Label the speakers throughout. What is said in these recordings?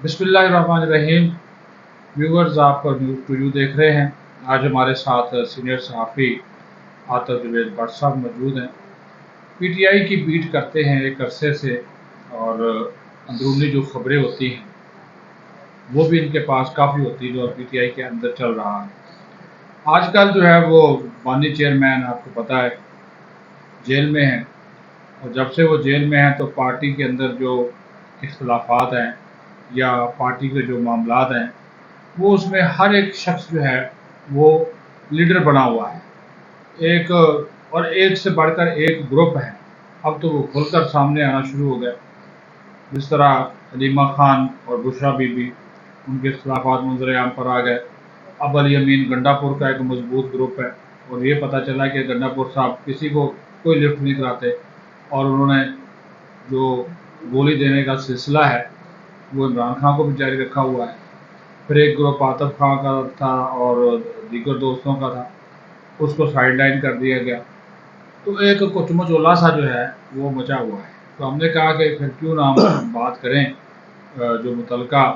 Speaker 1: बिस्मिल्लाहिर्रहमानिर्रहीम। व्यूवर्स, आप news to you देख रहे हैं। आज हमारे साथ सीनियर सहाफ़ी आतिफ जुबैर भट्ट साहब मौजूद हैं। पीटीआई की बीट करते हैं एक अरसे से, और अंदरूनी जो खबरें होती हैं वो भी इनके पास काफ़ी होती है जो पीटीआई के अंदर चल रहा है। आजकल जो है वो बानी चेयरमैन, आपको पता है, जेल में हैं, और जब से वो जेल में हैं तो पार्टी के अंदर जो इख्तलाफात हैं या पार्टी के जो मामलात हैं वो उसमें हर एक शख्स जो है वो लीडर बना हुआ है। एक और एक से बढ़कर एक ग्रुप है। अब तो वो खुलकर सामने आना शुरू हो गया। जिस तरह अलीमा खान और बुशरा बीबी, उनके इख्तलाफात मंजर आम पर आ गए। अब अली अमीन गंडापुर का एक मजबूत ग्रुप है, और ये पता चला कि गंडापुर साहब किसी को कोई लिफ्ट नहीं कराते, और उन्होंने जो गोली देने का सिलसिला है वो इमरान खान को भी जारी रखा हुआ है। फिर एक ग्रुप आतिफ खान का था और दीगर दोस्तों का था, उसको साइडलाइन कर दिया गया। तो एक कुचमचोला सा जो है वो मचा हुआ है। तो हमने कहा कि फिर क्यों ना हम बात करें, जो मुतलका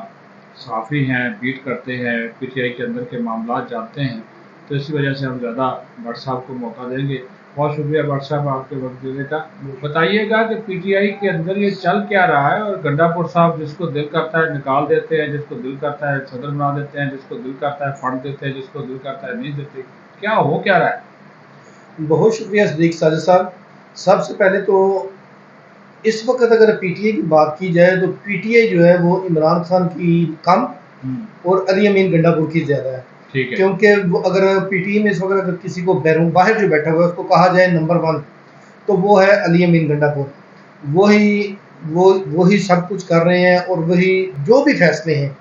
Speaker 1: सहाफ़ी हैं, बीट करते हैं, पीटीआई के अंदर के मामला जानते हैं, तो इसी वजह से हम ज़्यादा भट्ट साहब को मौका देंगे। बहुत शुक्रिया भट्ट साहब आपके वक्त देने का। बताइएगा कि पीटीआई के अंदर ये चल क्या रहा है, और गंडापुर साहब जिसको दिल करता है निकाल देते हैं, जिसको दिल करता है सदर बना देते हैं, जिसको दिल करता है फंड देते हैं, जिसको दिल करता है नहीं देते। क्या हो क्या रहा है?
Speaker 2: बहुत शुक्रिया सदीक साजिद साहब। सबसे पहले तो इस वक्त अगर पीटीआई की बात की जाए तो पीटीआई जो है वो इमरान खान की कम और अली अमीन गंडापुर की ज़्यादा है।
Speaker 1: ठीक है।
Speaker 2: क्योंकि वो अगर पीटीआई में इस वक्त अगर किसी को बैरून बाहर जो बैठा हुआ है उसको कहा जाए नंबर 1, तो वो है अली अमीन गंडापुर। वही सब कुछ कर रहे हैं और वही जो भी फैसले हैं,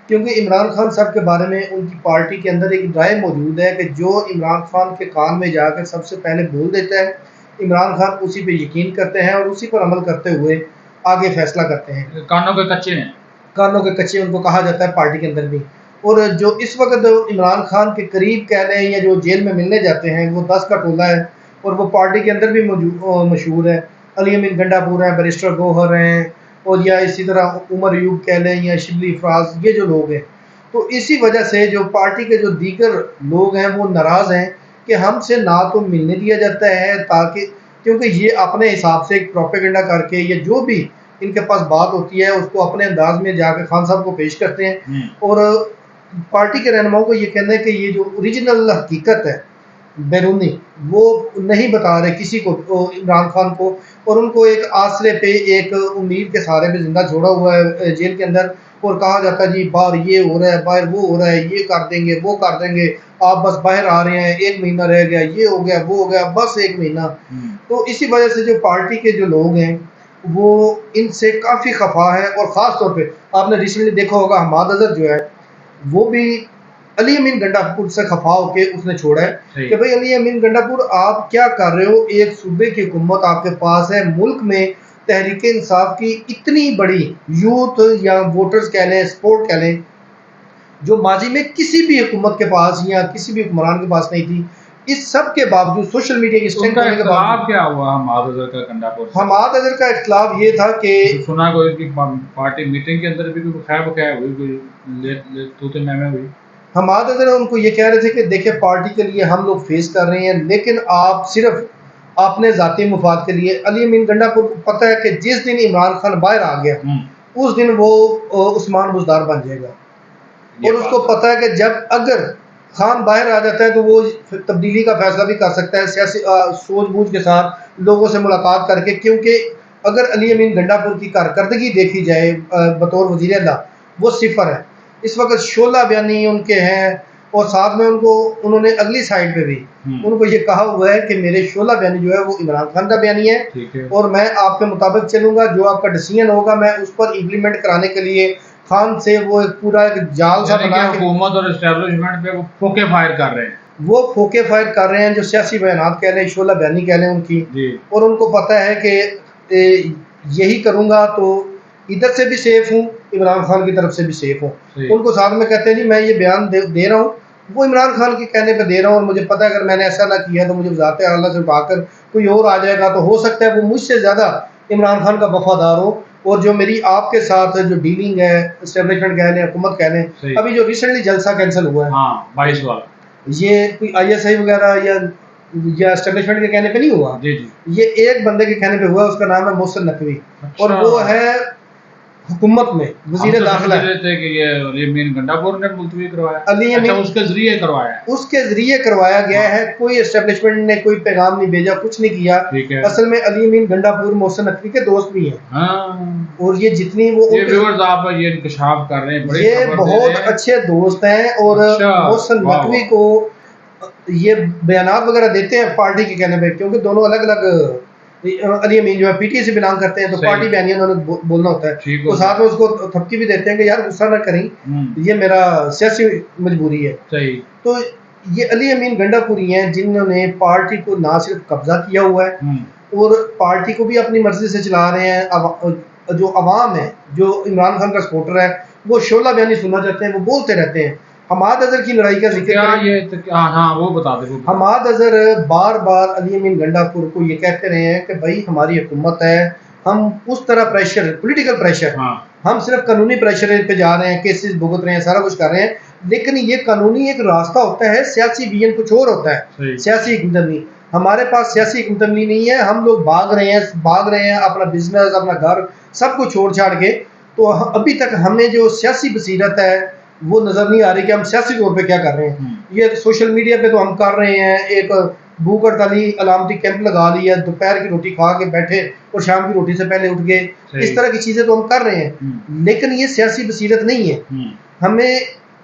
Speaker 2: क्योंकि इमरान खान साहब के बारे में उनकी पार्टी के अंदर एक राय मौजूद है कि जो इमरान खान के कान में जाकर सबसे पहले बोल देता है, इमरान खान उसी पे यकीन करते हैं और उसी पर अमल करते हुए आगे फैसला करते हैं।
Speaker 1: कानों के कच्चे हैं।
Speaker 2: कानों के कच्चे उनको कहा जाता है पार्टी के अंदर भी। और जो इस वक्त इमरान खान के करीब कह लें या जो जेल में मिलने जाते हैं वो 10 का टोला है, और वो पार्टी के अंदर भी मशहूर है। अली अमीन गंडापुर हैं, बैरिस्टर गौहर हैं, और या इसी तरह उमर यूब कह लें या शिबली फराज, ये जो लोग हैं। तो इसी वजह से जो पार्टी के जो दीगर लोग हैं वो नाराज़ हैं कि हमसे ना तो मिलने दिया जाता है, ताकि क्योंकि ये अपने हिसाब से एक प्रोपेगेंडा करके या जो भी इनके पास बात होती है उसको अपने अंदाज में जाकर खान साहब को पेश करते हैं। और पार्टी के रहनुमाओं को ये कहना है कि ये जो ओरिजिनल हकीकत है बैरूनी, वो नहीं बता रहे किसी को, इमरान खान को, और उनको एक आसरे पे एक उम्मीद के सहारे पे जिंदा छोड़ा हुआ है जेल के अंदर। और कहा जाता है जी बाहर ये हो रहा है, बाहर वो हो रहा है, ये कर देंगे वो कर देंगे, आप बस बाहर आ रहे हैं, 1 महीना रह गया, ये हो गया वो हो गया, बस 1 महीना। तो इसी वजह से जो पार्टी के जो लोग हैं वो इनसे काफ़ी खफा है। और ख़ास तौर पे आपने रिसेंटली देखा होगा हमाद अजहर जो है वो भी अली अमीन गंडापुर से खफा होके उसने छोड़ा है कि भाई अली अमीन गंडापुर आप क्या कर रहे हो, एक सूबे की हुकूमत आपके पास है, मुल्क में तहरीक इंसाफ की इतनी बड़ी यूथ या वोटर्स कह लें, सपोर्ट कह लें, जो माजी में किसी भी हुकूमत के पास या किसी भी हुक्मरान के पास नहीं थी। इस सब के बावजूद सोशल मीडिया की स्ट्रेंथ होने के बावजूद
Speaker 1: क्या हुआ हमाद अजहर का गंडापुर से?
Speaker 2: हमाद अजहर का इख्तलाफ ये था कि
Speaker 1: सुना कोई कि पार्टी मीटिंग के अंदर भी कोई खैर बखैर हुई, कोई तूते मैमे हुई।
Speaker 2: हमाद अजहर उनको ये कह रहे थे कि देखिए पार्टी के लिए हम लोग फेस कर रहे हैं, लेकिन आप सिर्फ अपने ज़ाती मुफाद के लिए। अली अमीन गंडापुर को पता है कि जिस दिन इमरान खान बाहर आ गया उस दिन वो उस्मान बुज़दार बन जाएगा, और उसको पता है कि जब अगर खान बाहर आ जाता है तो वो तब्दीली का फैसला भी कर सकता है सियासी सूझबूझ के साथ, लोगों से मुलाकात करके। क्योंकि अगर अली अमीन गंडापुर की कारकर्दगी देखी जाए बतौर वज़ीर आला, वो सिफर है। इस वक्त शोला बयानी उनके हैं, और साथ में उन्होंने अगली साइड पे भी उनको ये कहा हुआ है कि मेरे शोला बयानी जो है वो इमरान खान का बयानी है, और मैं आपके मुताबिक चलूंगा, जो आपका डिसीजन होगा मैं उस पर इम्प्लीमेंट कराने के लिए खान से वो एक पूरा एक जाल सा बना के
Speaker 1: हुकूमत और एस्टेब्लिशमेंट पे वो फोके फायर कर रहे हैं।
Speaker 2: वो फोके फायर कर रहे हैं, जो सियासी बयानात कह लें, शोला बयानी कह लें उनकी। और उनको पता है कि यही करूंगा तो इधर से भी सेफ हूँ, इमरान खान की तरफ से भी सेफ हूँ। उनको साथ में कहते हैं जी मैं ये बयान दे रहा हूँ, वो इमरान खान के कहने पे दे रहा हूँ, और मुझे पता है अगर मैंने ऐसा ना किया तो मुझे वज़ारत आला से उठाकर कोई और आ जाएगा, तो हो सकता है वो मुझसे ज़्यादा इमरान खान का वफादार हो, اور جو میری آپ کے ساتھ جو ڈیلنگ ہے اسٹیبلشمنٹ کہہ لیں حکومت کہہ لیں, ابھی جو ریسنٹلی جلسہ کینسل ہوا ہے,
Speaker 1: ہاں 22 والا,
Speaker 2: یہ کوئی ISI وغیرہ یا اسٹیبلشمنٹ کے کہنے پہ نہیں ہوا,
Speaker 1: جی جی,
Speaker 2: یہ ایک بندے کے کہنے پہ ہوا, اس کا نام ہے محسن نقوی, اور
Speaker 1: اچھا,
Speaker 2: وہ ہے حکومت میں
Speaker 1: ہم
Speaker 2: وزیر
Speaker 1: تو
Speaker 2: داخلہ
Speaker 1: سمجھ رہے تھے کہ یہ علی امین گنڈا پور نے ملتوی کروایا.
Speaker 2: علی
Speaker 1: اچھا,
Speaker 2: امین
Speaker 1: اس کے ذریعے کروایا ہے,
Speaker 2: اس کے ذریعے کروایا گیا ہے, کوئی اسٹیبلشمنٹ نے کوئی پیغام نہیں بھیجا, کچھ نہیں کیا.
Speaker 1: ٹھیک ہے,
Speaker 2: اصل میں علی امین گنڈا پور محسن نقوی کے دوست بھی ہیں,
Speaker 1: ہاں,
Speaker 2: اور یہ جتنی وہ
Speaker 1: یہ ویورز آپ یہ انکشاف کر رہے ہیں, بڑی
Speaker 2: یہ
Speaker 1: خبر دے
Speaker 2: بہت
Speaker 1: رہے ہیں.
Speaker 2: اچھے دوست ہیں, اور
Speaker 1: اچھا,
Speaker 2: محسن
Speaker 1: واہ
Speaker 2: نقوی
Speaker 1: واہ,
Speaker 2: کو یہ بیانات وغیرہ دیتے ہیں پارٹی کے کہنے پہ, کیونکہ دونوں الگ الگ, علی امین جو ہے PTI سے بلانگ کرتے ہیں, تو
Speaker 1: صحیح,
Speaker 2: پارٹی بیانیہ انہوں نے بولنا ہوتا ہے,
Speaker 1: ٹھیک
Speaker 2: تو
Speaker 1: ہوتا
Speaker 2: ساتھ
Speaker 1: ہے,
Speaker 2: میں اس کو تھپکی بھی دیتے ہیں کہ یار غصہ نہ کریں, یہ میرا سیاسی مجبوری ہے.
Speaker 1: صحیح,
Speaker 2: تو یہ علی امین گنڈا پوری ہیں جنہوں نے پارٹی کو نہ صرف قبضہ کیا ہوا ہے, اور پارٹی کو بھی اپنی مرضی سے چلا رہے ہیں. جو عوام ہے, جو عمران خان کا سپورٹر ہے, وہ شعلہ بیانی سننا چاہتے ہیں, وہ بولتے رہتے ہیں. حماد اظہر کی لڑائی کا ذکر کریں,
Speaker 1: یہ ہاں وہ بتا دیں.
Speaker 2: حماد اظہر بار بار علی امین گنڈا پور کو یہ کہتے رہے ہیں کہ بھائی ہماری حکومت ہے, ہم اس طرح پریشر, پولیٹیکل پریشر, ہم صرف قانونی پریشر پہ جا رہے ہیں, کیسز بھگت رہے ہیں, سارا کچھ کر رہے ہیں, لیکن یہ قانونی ایک راستہ ہوتا ہے, سیاسی ویژن کچھ اور ہوتا ہے, سیاسی حکمت عملی. ہمارے پاس سیاسی حکمت عملی نہیں ہے, ہم لوگ بھاگ رہے ہیں اپنا بزنس, اپنا گھر, سب کو چھوڑ چھاڑ کے. تو ابھی تک ہمیں جو سیاسی بصیرت ہے وہ نظر نہیں آ رہی کہ ہم سیاسی طور پہ کیا کر رہے ہیں. یہ سوشل میڈیا پہ تو ہم کر رہے ہیں, ایک بھوک ہڑتالی علامتی کیمپ لگا لی ہے, دوپہر کی روٹی کھا کے بیٹھے اور شام کی روٹی سے پہلے اٹھ گئے, اس طرح کی چیزیں تو ہم کر رہے ہیں, لیکن یہ سیاسی بصیرت نہیں ہے. ہمیں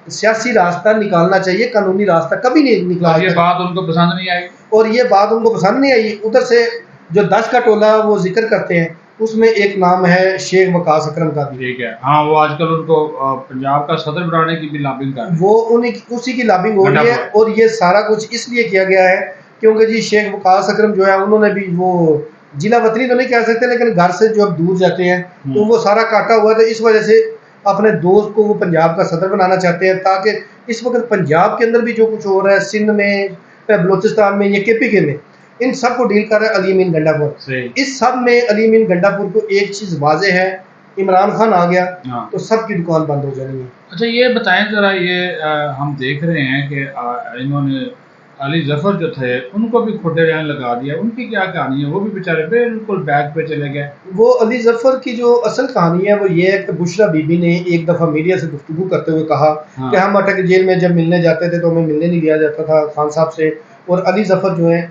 Speaker 2: سیاسی راستہ نکالنا چاہیے, قانونی راستہ کبھی نہیں نکلا.
Speaker 1: یہ بات ان کو پسند نہیں آئی,
Speaker 2: اور یہ بات ان کو پسند نہیں آئی. ادھر سے جو 10 کا ٹولہ وہ ذکر کرتے ہیں, اس میں ایک نام ہے شیخ وقاص اکرم کا بھی.
Speaker 1: ٹھیک ہے, ہاں, وہ آج کل ان کو پنجاب کا صدر بنانے کی بھی لابنگ کر رہے ہیں,
Speaker 2: وہ اسی کی لابنگ ہو رہی ہے. اور یہ سارا کچھ اس لیے کیا گیا ہے کیونکہ جی شیخ وقاص اکرم جو ہے, انہوں نے بھی وہ ضلع وطنی تو نہیں کہہ سکتے, لیکن گھر سے جو اب دور جاتے ہیں تو وہ سارا کاٹا ہوا ہے. تو اس وجہ سے اپنے دوست کو وہ پنجاب کا صدر بنانا چاہتے ہیں, تاکہ اس وقت پنجاب کے اندر بھی جو کچھ ہو رہا ہے, سندھ میں, بلوچستان میں, یا KPK میں, ان سب کو ڈیل کر رہا ہے علی امین گنڈا پور. اس سب میں علی امین گنڈا پور کو ایک چیز واضح ہے, عمران خان آ گیا تو سب کی دکان بند ہو جانی ہے.
Speaker 1: اچھا, یہ بتائیں ذرا, یہ ہم دیکھ رہے ہیں کہ انہوں نے علی ظفر جو تھے ان کو بھی کھوٹے رہنے لگا دیا, ان کی کیا کہانی ہے؟ وہ بھی بیچارے بالکل بیک پہ چلے گئے.
Speaker 2: وہ علی ظفر کی جو اصل کہانی ہے وہ یہ ہے کہ بشرا بی بی نے ایک دفعہ میڈیا سے گفتگو کرتے ہوئے کہا کہ ہم اٹک جیل میں جب ملنے جاتے تھے تو ہمیں ملنے نہیں دیا جاتا تھا خان صاحب سے, اور علی ظفر جو ہیں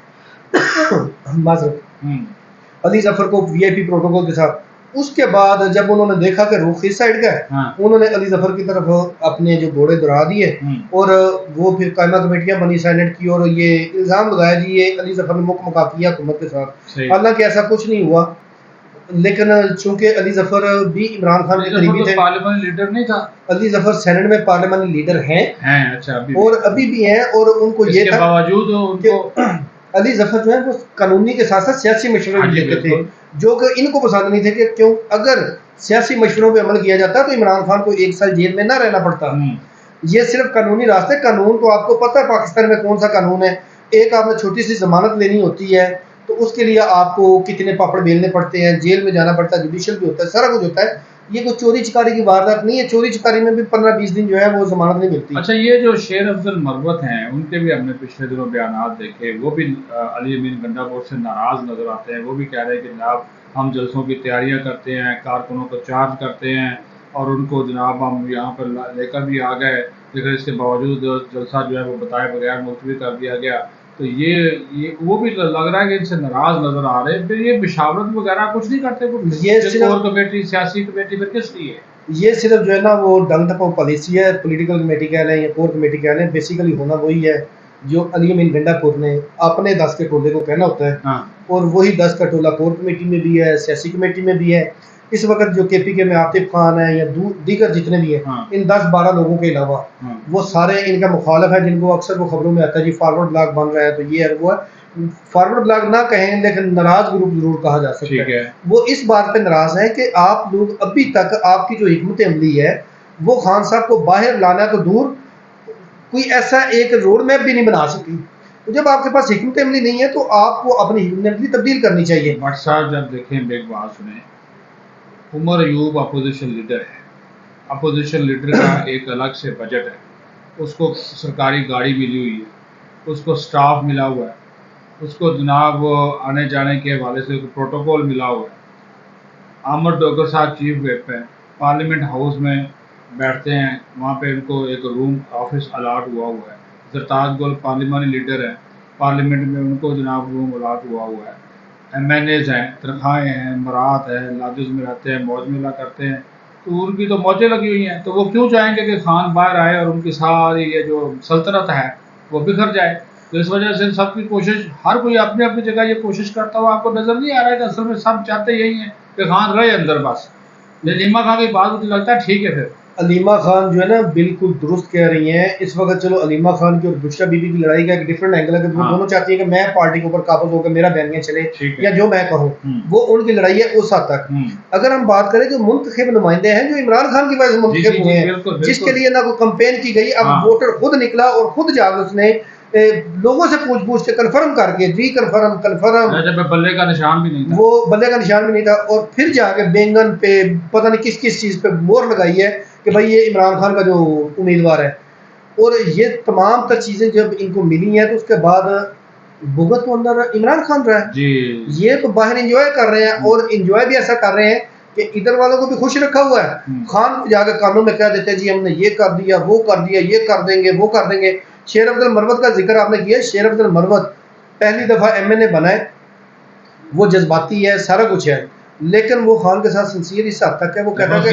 Speaker 2: علی ظفر کو VIP پروٹوکول کے ساتھ. اس کے بعد جب انہوں نے دیکھا کہ رخ اس سائڈ کا ہے, انہوں نے علی ظفر کی طرف اپنے جو گھوڑے دوڑا دیے, اور وہ پھر قائمہ کمیٹیاں بنی سینٹ کی, اور یہ الزام لگایا جی یہ علی ظفر نے مکہ کیا حکومت کے ساتھ. حالانکہ ایسا کچھ نہیں ہوا, لیکن چونکہ علی ظفر بھی عمران خان کے قریبی تھے.
Speaker 1: پارلیمانی لیڈر نہیں تھا
Speaker 2: علی ظفر سینٹ میں پارلیمانی لیڈر ہیں,
Speaker 1: اچھا,
Speaker 2: اور ابھی بھی ہیں, اور ان کو یہ
Speaker 1: تھا باوجود ان کو
Speaker 2: علی ظفر جو ہے وہ قانونی کے ساتھ ساتھ سیاسی مشورے بھی دیتے تھے, جو کہ ان کو پسند نہیں تھے, کہ کیوں اگر سیاسی مشوروں پہ عمل کیا جاتا تو عمران خان کو 1 سال جیل میں نہ رہنا پڑتا. یہ صرف قانونی راستے, قانون تو آپ کو پتہ ہے پاکستان میں کون سا قانون ہے. ایک آپ نے چھوٹی سی ضمانت لینی ہوتی ہے تو اس کے لیے آپ کو کتنے پاپڑ بیلنے پڑتے ہیں, جیل میں جانا پڑتا ہے, جوڈیشل بھی ہوتا ہے, سارا کچھ ہوتا ہے. یہ کوئی چوری چکاری کی واردات نہیں ہے, چوری چکاری میں بھی 15-20 دن جو ہے وہ ضمانت نہیں ملتی.
Speaker 1: اچھا, یہ جو شیر افضل مربت ہیں ان کے بھی ہم نے پچھلے دنوں بیانات دیکھے, وہ بھی علی امین گنڈا پور سے ناراض نظر آتے ہیں. وہ بھی کہہ رہے ہیں کہ جناب ہم جلسوں کی تیاریاں کرتے ہیں, کارکنوں کو چارج کرتے ہیں, اور ان کو جناب ہم یہاں پر لے کر بھی آ گئے, لیکن اس کے باوجود جلسہ جو ہے وہ بتائے بغیر ملتوی کر دیا گیا. تو یہ وہ بھی لگ رہا ہے کہ ان سے ناراض نظر آ رہے ہیں. پھر یہ مشاورت وغیرہ کچھ نہیں کرتے, کور کمیٹی, سیاسی کمیٹی پھر کس لیے؟
Speaker 2: یہ صرف جو ہے نا وہ ڈنگ ٹپو پالیسی ہے, پولیٹیکل کمیٹی کہہ لیں یا کور کمیٹی کہہ لیں, بیسیکلی ہونا وہی ہے جو علی امین گنڈا پور نے اپنے 10 کے ٹولے کو کہنا ہوتا ہے, اور وہی 10 کا ٹولہ کور کمیٹی میں بھی ہے, سیاسی کمیٹی میں بھی ہے. اس وقت جو KPK میں عاطف خان ہے یا دیگر جتنے بھی ہیں, ان 10-12 لوگوں کے علاوہ وہ سارے ان کا مخالف ہے, جن کو اکثر وہ خبروں میں آتا ہے جی فارورڈ بلاک بن رہا ہے, تو یہ ہے وہ ہے. فارورڈ بلاک نہ کہیں لیکن ناراض گروپ ضرور کہا جا سکتا ہے. وہ اس بات پہ ناراض ہیں کہ آپ لوگ ابھی تک آپ کی جو حکمت عملی ہے وہ خان صاحب کو باہر لانا تو دور, کوئی ایسا ایک روڈ میپ بھی نہیں بنا سکی. تو جب آپ کے پاس حکمت عملی نہیں ہے تو آپ کو اپنی حکمت عملی تبدیل کرنی چاہیے.
Speaker 1: بٹ صاحب جب دیکھیں ایک بات سنیں, उमर अयूब अपोजिशन लीडर है। अपोजिशन लीडर का एक अलग से बजट है, उसको सरकारी गाड़ी मिली हुई है, उसको स्टाफ मिला हुआ है, उसको जनाब आने जाने के हवाले से प्रोटोकॉल मिला हुआ है। आमर डोगर साहब चीफ विप हैं, पार्लियामेंट हाउस में बैठते हैं, वहाँ पे उनको एक रूम ऑफिस अलाट हुआ हुआ है। जरताज गुल पार्लिमानी लीडर हैं, पार्लियामेंट में उनको जनाब रूम अलाट हुआ हुआ है। MNAs हैं, तनख्वाहें हैं, मराहत है, लॉजेस में रहते हैं, मौज मेला करते हैं, तो उनकी तो मौजें लगी हुई हैं। तो वो क्यों चाहेंगे कि खान बाहर आए और उनकी सारी ये जो सल्तनत है वो बिखर जाए। तो इस वजह से सबकी कोशिश, हर कोई अपनी अपनी जगह ये कोशिश करता हुआ आपको नजर नहीं आ रहा है कि असल में सब चाहते यही हैं कि खान रहे अंदर बस। अलीमा खान की बात मुझे लगता है ठीक है। फिर
Speaker 2: अलीमा खान जो है ना बिल्कुल दुरुस्त कह रही हैं इस वक्त। चलो अलीमा खान की और बुशरा बीबी की लड़ाई का एक डिफरेंट एंगल है कि वो दोनों चाहती है कि मैं पार्टी के ऊपर काबू होकर मेरा बयानिया चले या जो मैं कहूँ, वो उनकी लड़ाई है उस हद तक। अगर हम बात करें जो मुंतखब नुमाइंदे हैं जो इमरान खान की वजह से मुंतखब हुए हैं, जिसके लिए ना कोई कंपेन की गई, अब वोटर खुद निकला और खुद जाकर उसने लोगों से पूछ के कंफर्म करके कंफर्म
Speaker 1: बल्ले का निशान भी नहीं था,
Speaker 2: वो बल्ले का निशान भी नहीं था, और फिर जाके बैंगन पे पता नहीं किस किस चीज पे मोहर लगाई है कि भाई ये इमरान खान का जो उम्मीदवार है। और ये तमाम तर चीजें जब इनको मिली हैं तो उसके बाद भुगत तो अंदर इमरान खान रहा है
Speaker 1: जी।
Speaker 2: ये तो बाहर एंजॉय कर रहे हैं, और एंजॉय भी ऐसा कर रहे हैं कि इधर वालों को भी खुश रखा हुआ है। खान को जाकर कानों में कह देते हैं जी हमने ये कर दिया, वो कर दिया, ये कर देंगे, वो कर देंगे। शेर अब्दुल मरवत का जिक्र आपने किया, शेर अब्दुल मरवत पहली दफा MNA बना है, वो जज्बाती है, सारा कुछ है, लेकिन वो खान के साथ सिंसियर इस हद तक है। वो कहता है कि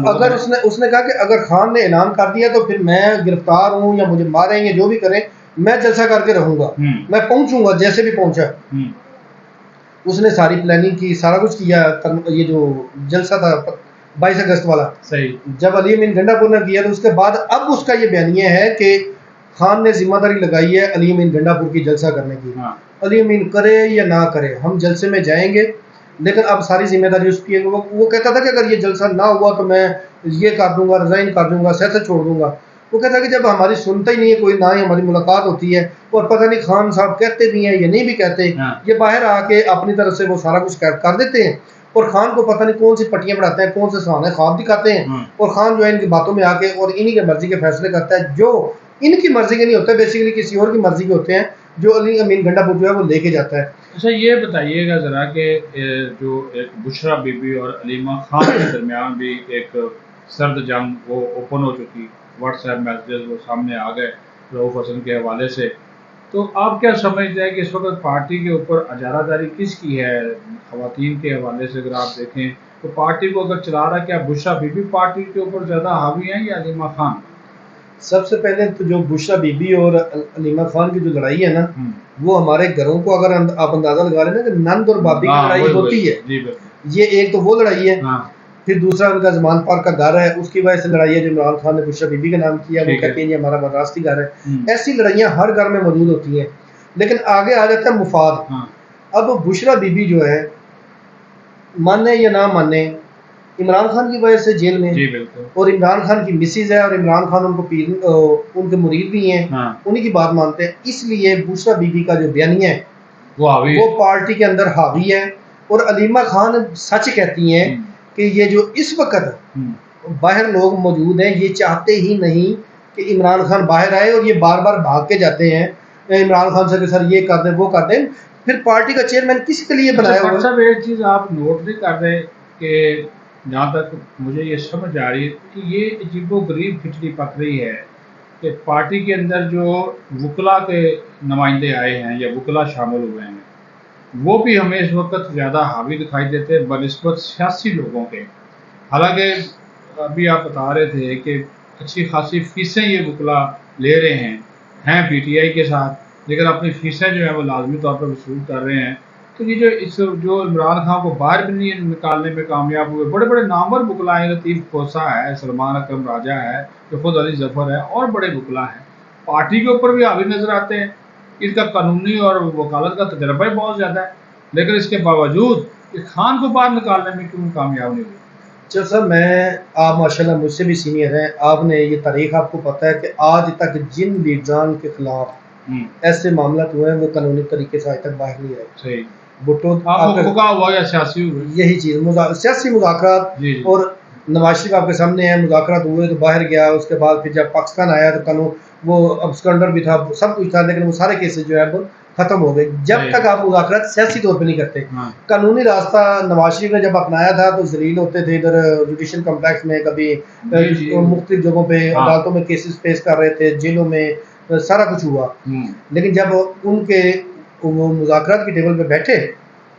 Speaker 2: अगर उसने कहा कि अगर खान ने ऐलान कर दिया तो फिर मैं गिरफ्तार हूँ या मुझे मारेंगे जो भी करें, मैं जलसा करके रहूंगा, मैं पहुंचूंगा जैसे भी पहुंचा। उसने सारी प्लानिंग की, सारा कुछ किया। ये जो जलसा था 22 अगस्त वाला
Speaker 1: सही,
Speaker 2: जब अली अमीन गंडापुर ने किया तो उसके बाद अब उसका ये बयानिया है कि खान ने जिम्मेदारी लगाई है अली अमीन गंडापुर की जलसा करने की। अली अमीन करे या ना करे हम जलसे में जाएंगे, लेकिन अब सारी जिम्मेदारी उसकी है। वो कहता था कि अगर ये जलसा ना हुआ तो मैं ये कर दूंगा, रिजाइन कर दूंगा, सियासत छोड़ दूंगा। वो कहता है कि जब हमारी सुनता ही नहीं है कोई, ना ही हमारी मुलाकात होती है, और पता नहीं खान साहब कहते भी हैं या नहीं भी कहते, ये बाहर आके अपनी तरफ से वो सारा कुछ कर देते हैं, और खान को पता नहीं कौन सी पट्टियां पढ़ाते हैं, कौन से सुहाने ख्वाब दिखाते हैं, और खान जो है इनकी बातों में आके और इन्हीं के मर्जी के फैसले करता है जो इनकी मर्जी के नहीं होते, बेसिकली किसी और की मर्जी के होते हैं, जो अली अमीन गंडापुर जो है वो लेके जाता है।
Speaker 1: अच्छा ये बताइएगा ज़रा कि जो एक बुशरा बीबी और अलीमा खान के दरमियान भी एक सर्द जंग वो ओपन हो चुकी, व्हाट्सएप मैसेजेस वो सामने आ गए रऊफ हसन के हवाले से, तो आप क्या समझते हैं कि इस वक्त पार्टी के ऊपर अजारादारी किसकी है? खवातीन के हवाले से अगर आप देखें तो पार्टी को अगर चला रहा, क्या बुशरा बीबी पार्टी के ऊपर ज़्यादा हावी हैं या अलीमा खान?
Speaker 2: सबसे पहले तो जो बुशरा बीबी और अलीमा खान की जो लड़ाई है ना, वो हमारे घरों को अगर आप अंदाजा लगा लेना कि नंद और बाबी की लड़ाई होती है, ये एक तो वो लड़ाई है। फिर दूसरा उनका जमान पार्क का घर है, उसकी वजह से लड़ाई है जो इमरान खान ने बुशरा बीबी का नाम किया, वो कहते हैं हमारा मद्रासी घर है। ऐसी लड़ाइयाँ हर घर में मौजूद होती हैं, लेकिन आगे आ जाता है मुफाद। अब बुशरा बीबी जो है माने या ना माने इमरान खान की वजह से जेल में, और इमरान खान की मिसिज है और इमरान खान उनके मुरीद भी हैं, उन्हीं की बात मानते हैं, इसलिए बुशरा बीबी का जो बयानिया है वो पार्टी के अंदर हावी है। और अलीमा खान सच कहती हैं कि ये जो इस वक्त बाहर लोग मौजूद हैं ये चाहते ही नहीं कि इमरान खान बाहर आए, और ये बार बार भाग के जाते हैं इमरान खान से कि सर ये कर दें वो कर दें। फिर पार्टी का चेयरमैन किसके लिए बनाया हुआ?
Speaker 1: सब एक चीज़ आप नोट नहीं कर रहे कि जहाँ तक मुझे ये समझ आ रही है कि ये अजीबोगरीब खिचड़ी पक रही है कि पार्टी के अंदर जो वकला के नुमाइंदे आए हैं या वकला शामिल हुए हैं वो भी हमें इस वक्त ज़्यादा हावी दिखाई देते हैं बनिस्बत सियासी लोगों के। हालांकि अभी आप बता रहे थे कि अच्छी खासी फीसें ये वकला ले रहे हैं PTI के साथ, लेकिन अपनी फीसें जो है वो लाजमी तौर पर वसूल कर रहे हैं। तो ये जो इमरान खान को बाहर भी नहीं निकालने में कामयाब हुए, बड़े बड़े नामवर वकला हैं, लतीफ़ खोसा है, सलमान अकरम राजा है, खुद अली जफर है, और बड़े वकला हैं, पार्टी के ऊपर भी हावी नजर आते हैं। इनका कानूनी और वकालत का तजर्बा ही बहुत ज़्यादा है, लेकिन इसके बावजूद खान को बाहर निकालने में क्यों कामयाब नहीं हुई?
Speaker 2: चल सर, आप माशाल्लाह मुझसे भी सीनियर हैं, आपने ये तारीख आपको पता है कि आज तक जिन लीडरान के खिलाफ ऐसे मामला हुए हैं वो कानूनी तरीके से आज तक बाहर नहीं आए। भुट्टो
Speaker 1: आप
Speaker 2: आपके
Speaker 1: हुक्का हुआ या सियासी हुए?
Speaker 2: यही चीज़ सियासी मुज़ाकरात
Speaker 1: जी जी।
Speaker 2: और नवाज शरीफ आपके सामने है, मुज़ाकरात हुए तो बाहर गया, उसके बाद फिर जब पाकिस्तान आया तो कानून वो अब्सकंडर भी था, सब कुछ था, लेकिन वो सारे केसेस जो है वो ख़त्म हो गए। जब
Speaker 1: सही।
Speaker 2: तक आप मुज़ाकरात सियासी तौर पे नहीं करते,
Speaker 1: हाँ
Speaker 2: कानूनी रास्ता नवाज शरीफ ने जब अपनाया था तो ज़लील होते थे इधर जुडिशल कॉम्प्लेक्स में, कभी
Speaker 1: जी जी।
Speaker 2: मुख्तलिफ जगहों पे
Speaker 1: हाँ।
Speaker 2: अदालतों में केसेस फेस कर रहे थे, जेलों में सारा कुछ हुआ। लेकिन जब उनके वो मुज़ाकरात की टेबल पे बैठे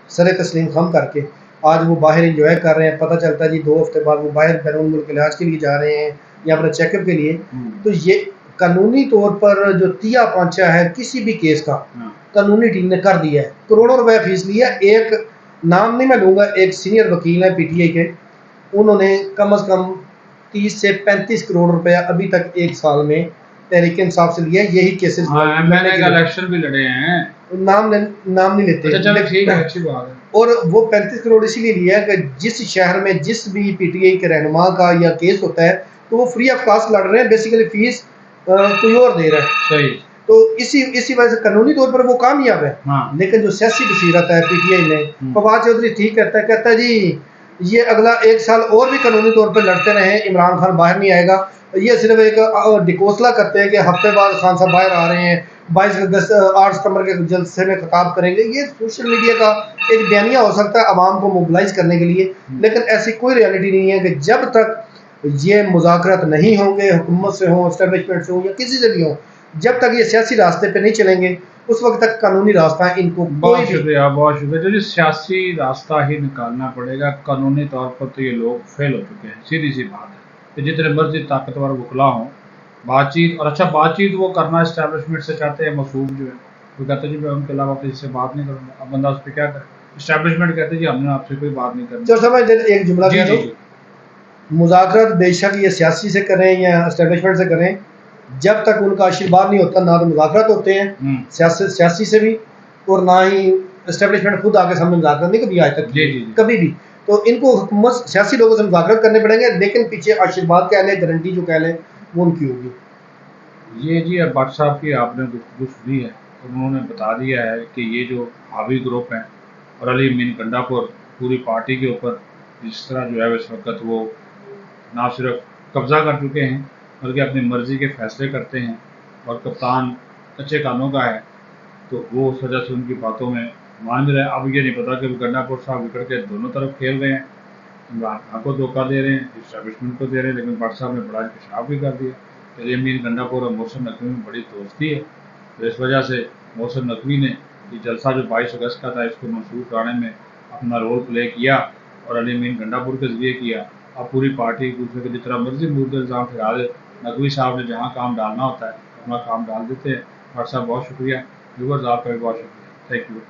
Speaker 2: सर तस्लीम खम करके, आज वो बाहर इंजॉय कर रहे हैं, पता चलता है जी 2 हफ्ते बाद वो बाहर बैरून मुल्क इलाज के लिए जा रहे हैं या अपने चेकअप के लिए। तो ये कानूनी तौर पर जो तिया पांचा है किसी भी केस का, कानूनी टीम ने कर दिया है, करोड़ों रुपए फीस लिया। एक नाम नहीं मैं लूँगा, एक सीनियर वकील है पीटीआई के, उन्होंने कम से कम 30 से 35 करोड़ रुपया अभी तक एक साल में तहरीक इंसाफ से लिया है, यही केसेस
Speaker 1: मैंने एक इलेक्शन भी लड़े हैं।
Speaker 2: नाम नहीं लेते।
Speaker 1: अच्छा चलो ठीक है, अच्छी बात है।
Speaker 2: और वो 35 करोड़ इसीलिए लिया है कि जिस शहर में जिस भी पीटीआई के रहनुमा का या केस होता है तो वो फ्री ऑफ कास्ट लड़ रहे हैं, बेसिकली फीस कोई और दे रहा है।
Speaker 1: सही।
Speaker 2: तो इसी वजह से कानूनी तौर पर वो कामयाब है।
Speaker 1: हाँ।
Speaker 2: लेकिन जो सियासी बसीरत है पीटीआई में, फवाद चौधरी ठीक कहता है जी ये अगला 1 साल और भी कानूनी तौर पर लड़ते रहे, इमरान खान बाहर नहीं आएगा। ये सिर्फ एक डिकोसला करते हैं कि हफ्ते बाद खान साहब बाहर आ रहे हैं, 8 सितंबर के जलसे में खिताब करेंगे। ये सोशल मीडिया का एक बयानिया हो सकता है आवाम को मोबिलाइज करने के लिए, लेकिन ऐसी कोई रियलिटी नहीं है कि जब तक ये मुज़ाकरात नहीं होंगे, हुकूमत से हों, एस्टेब्लिशमेंट से हों या किसी से भी हों, जब तक ये सियासी रास्ते पे नहीं चलेंगे उस वक्त तक कानूनी रास्ता इनको
Speaker 1: बहुत शुक्रिया, बहुत शुक्रिया। तो जी सियासी रास्ता ही निकालना पड़ेगा, कानूनी तौर पर तो ये लोग फेल हो चुके हैं, सीधी सी बात है कि जितने मर्जी ताकतवर वकला हों, बातचीत और अच्छा बातचीत वो करना इस्टेब्लिशमेंट से चाहते हैं। मसूद जो है वो कहते हैं जी मैं उनके अलावा किसी से बात नहीं करूँगा। अब बंदा उस पर क्या करे? इस्टेब्लिशमेंट कहते हैं जी हमने आपसे कोई बात नहीं करनी।
Speaker 2: चलो समझ एक जुमला
Speaker 1: जी
Speaker 2: कह
Speaker 1: जी
Speaker 2: दो,
Speaker 1: जी।
Speaker 2: मुज़ाकरात बेशक ये सियासी से करें या एस्टेब्लिशमेंट से करें, जब तक उनका आशीर्वाद नहीं होता ना तो मुज़ाकरात होते हैं सियासी से भी, और ना ही एस्टेब्लिशमेंट खुद आके सामने मुज़ाकरात नहीं कभी आज तक
Speaker 1: जी जी जी।
Speaker 2: कभी भी। तो इनको हुकूमत सियासी लोगों से मुज़ाकरात करने पड़ेंगे, लेकिन पीछे आशीर्वाद कह लें, गारंटी जो कह लें वो उनकी होगी।
Speaker 1: ये जी अब भट्ट साहब की आपने गुफ्तगू सुनी है, उन्होंने बता दिया है कि ये जो हावी ग्रुप हैं और अली मीन गंडापुर पूरी पार्टी के ऊपर जिस तरह जो है इस वक्त वो ना सिर्फ कब्ज़ा कर चुके हैं बल्कि अपनी मर्ज़ी के फैसले करते हैं और कप्तान कच्चे कानों का है, तो वो उस वजह से उनकी बातों में मान भी रहे हैं। अब ये नहीं पता कि गंडापुर साहब विकेट के दोनों तरफ खेल रहे हैं, इमरान खान को धोखा दे रहे हैं, इस्टेब्लिशमेंट को दे रहे हैं, लेकिन भट्ट साहब ने बड़ा इंकशाफ भी कर दिया। तो मीर गंडापुर और मोहसिन नकवी में बड़ी दोस्ती है, तो इस वजह से मोहसिन नकवी ने ये जलसा जो 22 अगस्त का था इसको मंसूर कराने में अपना रोल प्ले किया और अली मीन गंडापुर के ज़रिए किया। अब पूरी पार्टी एक दूसरे के जितना मर्जी मुर्द इल्ज़ाम फिरा दे, नकवी साहब ने जहाँ काम डालना होता है अपना काम डाल देते हैं। भट्ट साहब बहुत शुक्रिया, व्यूअर्स आपका भी बहुत शुक्रिया, थैंक यू।